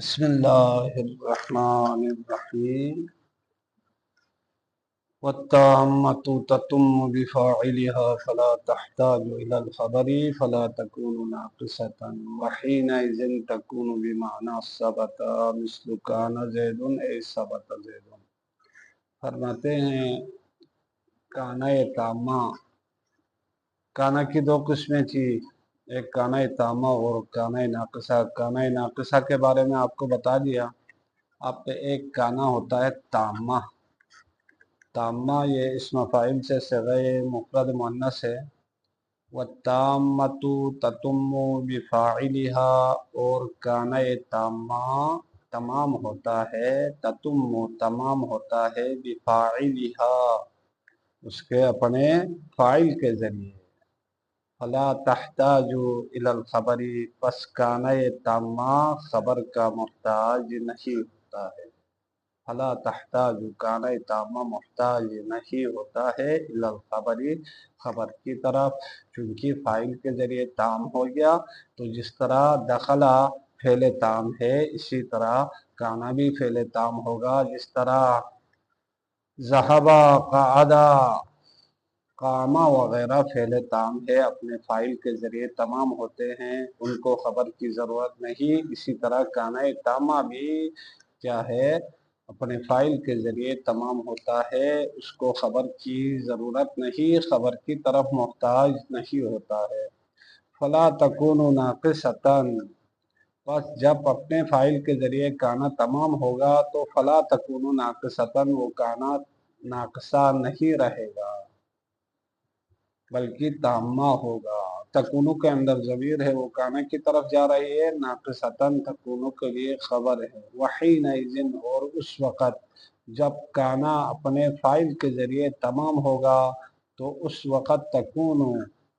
بسم الله الرحمن الرحيم. والتامة تتم بفاعلها فلا تحتاج إلى الخبر فلا تكون ناقصة وحينئذ تكون بمعنى ثبت مثل كان زيد أي ثبت زيد. فرماتے ہیں کانا تامہ، کانا کی دو قسمیں تھی، ایک کانا تامہ اور کانا ناقصہ۔ کانا ناقصہ کے بارے میں آپ کو بتا دیا۔ آپ پہ ایک کانا ہوتا ہے تامہ۔ تامہ یہ اسم فاعل سے صیغہ مفرد مؤنث ہے۔ والتامۃ تتم بفاعلها، اور کانا تامہ تمام ہوتا ہے، تتم تمام ہوتا ہے، بفاعلها اس کے اپنے فاعل کے ذریعے۔ فلا تحتاج الی الخبر، پس کانا تامہ خبر کا محتاج نہیں ہوتا ہے۔ فلا تحتاج، کانا تامہ محتاج نہیں ہوتا ہے، الی الخبر خبر کی طرف، چونکہ فاعل کے ذریعے تام ہو گیا تو جس طرح دخلا فعل تام ہے اسی طرح کانا بھی فعل تام ہوگا۔ جس طرح ذہبا، قعدا، قامہ وغیرہ فعل تام ہے، اپنے فاعل کے ذریعے تمام ہوتے ہیں، ان کو خبر کی ضرورت نہیں، اسی طرح کانا تامہ بھی کیا ہے، اپنے فاعل کے ذریعے تمام ہوتا ہے، اس کو خبر کی ضرورت نہیں، خبر کی طرف محتاج نہیں ہوتا ہے۔ فلا تکون ناقصۃ، بس جب اپنے فاعل کے ذریعے کانا تمام ہوگا تو فلا تکون ناقصۃ، وہ کانا ناقصہ نہیں رہے گا بلکہ تامہ ہوگا۔ تکونو کے اندر ضمیر ہے، وہ کانا کی طرف جا رہی ہے، ناقصتاً تکونو کے لیے خبر ہے۔ وحینئذ، اور اس وقت جب کانا اپنے فاعل کے ذریعے تمام ہوگا تو اس وقت تکونو،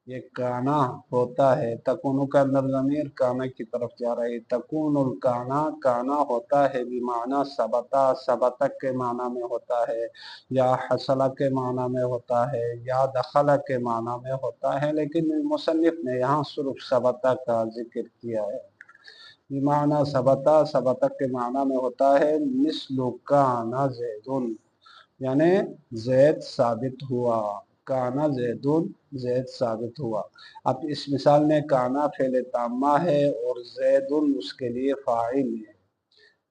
یہ کانا ہوتا ہے، تکونو کے اندر ضمیر کانا کی طرف جا رہی ہے، تکون الکانا، کانا ہوتا ہے بمعنی ثبتا، ثبتا کے معنی میں ہوتا ہے، یا حصل کے معنی میں ہوتا ہے، یا دخل کے معنی میں ہوتا ہے، لیکن مصنف نے یہاں صرف ثبتا کا ذکر کیا ہے۔ بمعنی ثبتا، ثبتا کے معنی میں ہوتا ہے، مثل کانا زیدن، یعنی زید ثابت ہوا، کانا زیدن، زید ثابت ہوا۔ اب اس مثال میں کانا فعل تامہ ہے اور زیدن اس کے لیے فاعل ہے۔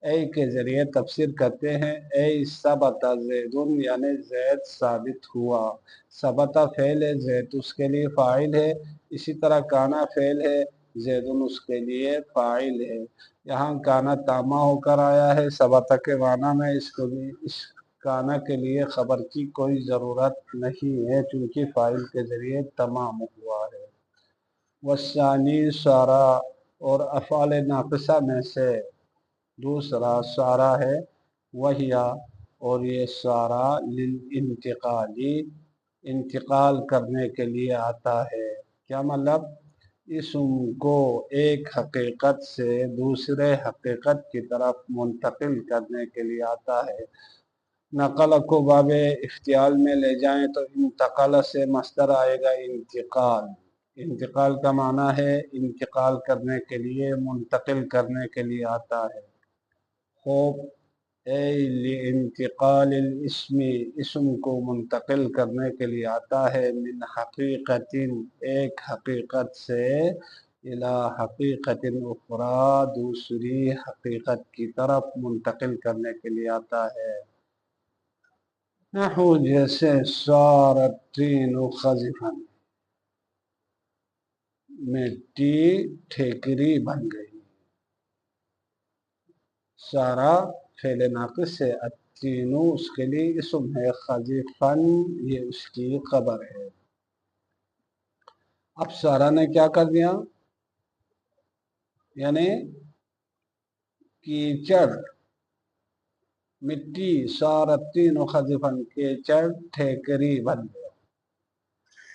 اے کے ذریعے تفسیر کرتے ہیں، اے ثبت زیدن، یعنی زید ثابت ہوا۔ ثبت فعل ہے، زید اس کے لیے فاعل ہے، اسی طرح کانا فعل ہے، زیدن اس کے لیے فاعل ہے۔ یہاں کانا تامہ ہو کر آیا ہے ثبت کے معنی میں، اس کانا کے لیے خبر کی کوئی ضرورت نہیں ہے چونکہ فاعل کے ذریعے تمام ہوا ہے۔ والثانی سارا، اور افعال ناقصہ میں سے دوسرا سارا ہے، وہیا، اور یہ سارا للانتقالی، انتقال کرنے کے لیے آتا ہے۔ کیا مطلب؟ اسم کو ایک حقیقت سے دوسرے حقیقت کی طرف منتقل کرنے کے لیے آتا ہے۔ نقل کو باب افتعال میں لے جائیں تو انتقال سے مصدر آئے گا انتقال۔ انتقال کا معنی ہے انتقال کرنے کے لیے، منتقل کرنے کے لیے آتا ہے۔ خوب، اے لانتقال الاسم، اسم کو منتقل کرنے کے لیے آتا ہے، من حقیقت، ایک حقیقت سے، الی حقیقت اخری، دوسری حقیقت کی طرف منتقل کرنے کے لیے آتا ہے۔ نحو جیسے صار الطین خضفا، مٹی ٹھیکری بن گئی۔ سارا فعل ناقص سے، الطینو اس کے لیے اسم ہے، خضفا یہ اس کی خبر ہے۔ اب سارا نے کیا کر دیا؟ یعنی کیچڑ، مٹی، صار الطین خضفا، کیچڑ ٹھیکری بن گیا۔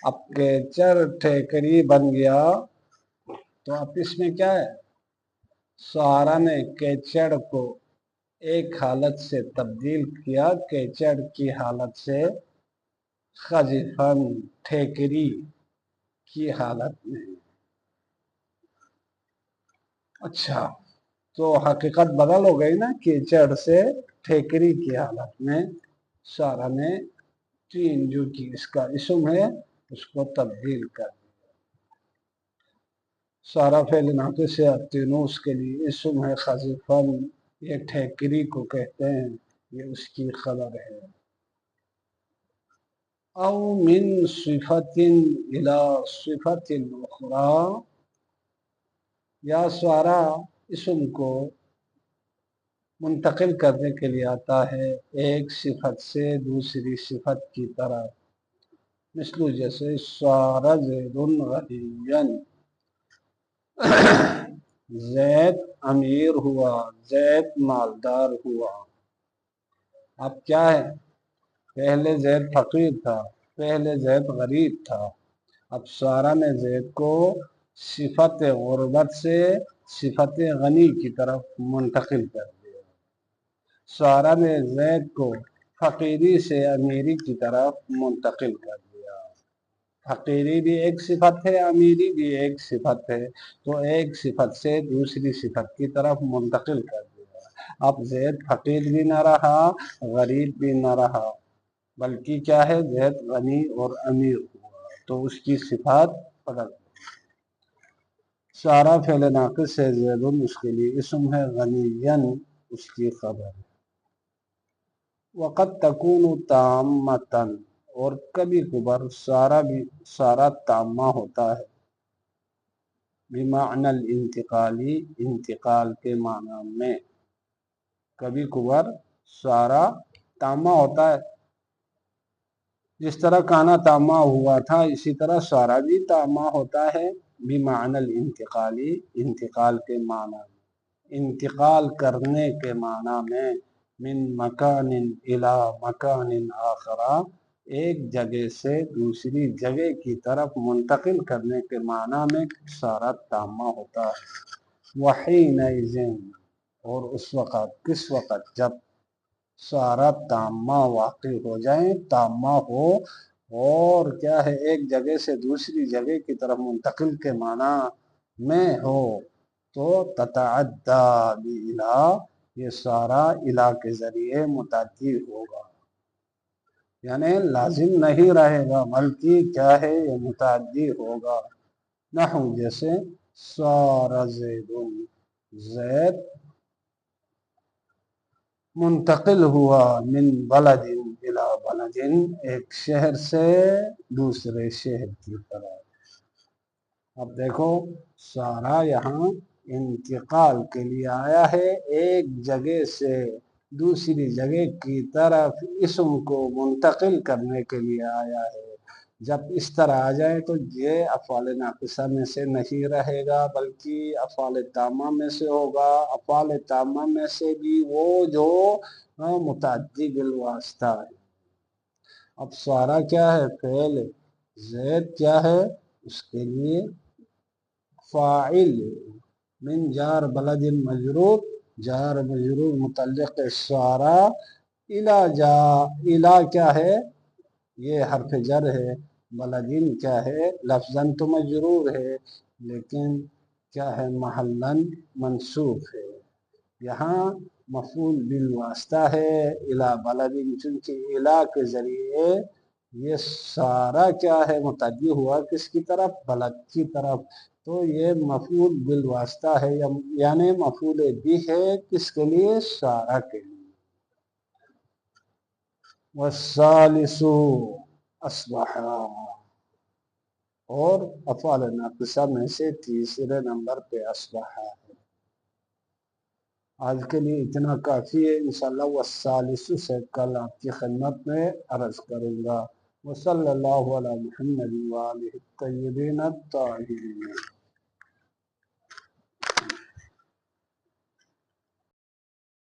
اب کیچڑ ٹھیکری بن گیا تو اب اس میں کیا ہے؟ سارا نے کیچڑ کو ایک حالت سے تبدیل کیا، کیچڑ کی حالت سے، خضفاً ٹھیکری کی حالت میں۔ اچھا، تو حقیقت بدل ہو گئی نا، کیچڑ سے ٹھیکری کی حالت میں سارا نے تین جو کی اس کا اسم ہے اس کو تبدیل کر دیا۔ سارا فعل ناقص سے تینوں اس کے لیے اسم ہے خزفن، یہ ٹھیکری کو کہتے ہیں، یہ اس کی خبر ہے۔ او من صفت الى صفت اخرى، یا سارا اسم کو منتقل کرنے کے لیے آتا ہے ایک صفت سے دوسری صفت کی طرف، مثل جیسے سارا زید غنیا، زید امیر ہوا، زید مالدار ہوا۔ اب کیا ہے، پہلے زید فقیر تھا، پہلے زید غریب تھا، اب سارا نے زید کو صفت غربت سے صفت غنی کی طرف منتقل کر دیا۔ سارا نے زید کو فقیری سے امیری کی طرف منتقل کر دیا۔ فقیری بھی ایک صفت ہے، امیری بھی ایک صفت ہے، تو ایک صفت سے دوسری صفت کی طرف منتقل کر دیا۔ اب زید فقیر بھی نہ رہا، غریب بھی نہ رہا، بلکہ کیا ہے، زید غنی اور امیر ہوا، تو اس کی صفات بدل گئی۔ سارا فعل ناقص ہے، زید اس کے لیے اسم ہے، غنیًا اس کی خبر ہے۔ وقد تکون تامۃً، اور کبھی کبھار سارا تامہ ہوتا ہے، بمعنی الانتقالی، انتقال کے معنی میں۔ کبھی کبھار سارا تامہ ہوتا ہے، جس طرح کانا تامہ ہوا تھا اسی طرح سارا بھی تامہ ہوتا ہے، بمعنی الانتقالی، انتقال کے معنی میں، انتقال کرنے کے معنی میں، من مکان الی مکان آخر، ایک جگہ سے دوسری جگہ کی طرف منتقل کرنے کے معنی میں سارا تامہ ہوتا ہے۔ وحینئذ، اور اس وقت، کس وقت، جب سارا تامہ واقع ہو جائیں، تامہ ہو اور کیا ہے، ایک جگہ سے دوسری جگہ کی طرف منتقل کے معنی میں ہو، تو تتعدی بِإِلَى، یہ سارا الہ کے ذریعے متعدی ہوگا، یعنی لازم نہیں رہے گا بلکہ کیا ہے، یہ متعدی ہوگا۔ نحو جیسے سارا زید، زید منتقل ہوا، من بلد الی بلد، ایک شہر سے دوسرے شہر کی طرف۔ اب دیکھو سارا یہاں انتقال کے لیے آیا ہے، ایک جگہ سے دوسری جگہ کی طرف اسم کو منتقل کرنے کے لیے آیا ہے۔ جب اس طرح آ جائے تو یہ افعال ناقصہ میں سے نہیں رہے گا بلکہ افعال تامہ میں سے ہوگا۔ افعال تامہ میں سے بھی وہ جو متعدی بالواسطہ ہے۔ اب سارا کیا ہے، فعل، زید کیا ہے، اس کے لیے فاعل، من جار بلد مجرور، جار مجرور متعلق سارا، الی کیا ہے، یہ حرف جر ہے، بلدین کیا ہے، لفظاً تو مجرور ہے لیکن کیا ہے، محلاً منصوب ہے۔ یہاں مفعول بالواسطہ ہے، الی بلدین، چونکہ الی کے ذریعے یہ سارا کیا ہے، متعدی ہوا کس کی طرف، بلد کی طرف، تو یہ مفعول بالواسطہ ہے، یعنی مفعول بھی ہے کس کے لیے، سارا کے لیے۔ والثالث اصبح، اور افعال ناقصہ میں سے تیسرے نمبر پہ اصبح ہے۔ آج کے لیے اتنا کافی ہے، انشاءاللہ والثالث سے کل آپ کی خدمت میں عرض کروں گا۔ وصلی اللہ علی محمد وآلہ الطیبین الطاہرین۔